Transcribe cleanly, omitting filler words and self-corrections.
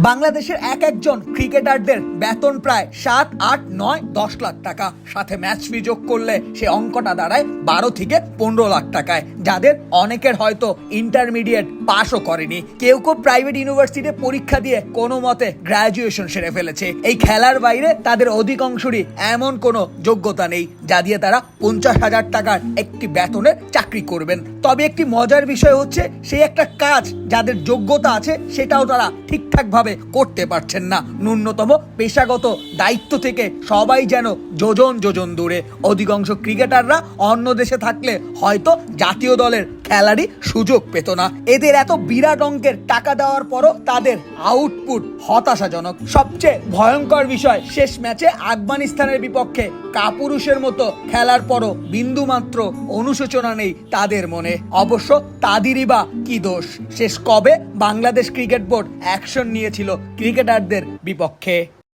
বাংলাদেশের এক একজন ক্রিকেটারদের বেতন প্রায় 7, 8, 9, 10 লাখ টাকা, সাথে ম্যাচ ফি যোগ করলে সে অঙ্কটা দাঁড়ায় 12 থেকে 15 লাখ টাকায়, যাদের অনেকের হয়তো ইন্টারমিডিয়েট পাসও করেনি। কেউ কেউ প্রাইভেট ইউনিভার্সিটিতে পরীক্ষা দিয়ে কোনো মতে গ্র্যাজুয়েশন সেরে ফেলেছে। এই খেলার বাইরে তাদের অধিকাংশরই এমন কোনো যোগ্যতা নেই যা দিয়ে তারা 50,000 টাকার একটি বেতনের চাকরি করবেন। তবে একটি মজার বিষয় হচ্ছে, সেই একটা কাজ যাদের যোগ্যতা আছে সেটাও তারা ঠিকঠাক ভাবে করতে পারছেন না। ন্যূনতম পেশাগত দায়িত্ব থেকে সবাই যেন যোজন যোজন দূরে। অধিকাংশ ক্রিকেটাররা অন্য দেশে থাকলে হয়তো জাতীয় দলের খেলারই সুযোগ পেত না। এদের এত বিরাট অঙ্কের টাকা দেওয়ার পরও তাদের আউটপুট হতাশাজনক। সবচেয়ে ভয়ঙ্কর বিষয়, শেষ ম্যাচে আফগানিস্তানের বিপক্ষে কাপুরুষের মতো খেলার পরও বিন্দুমাত্র অনুশোচনা নেই তাদের মনে। অবশ্য তাদেরই বা কি দোষ? শেষ কবে বাংলাদেশ ক্রিকেট বোর্ড অ্যাকশন নিয়েছিল ক্রিকেটারদের বিপক্ষে?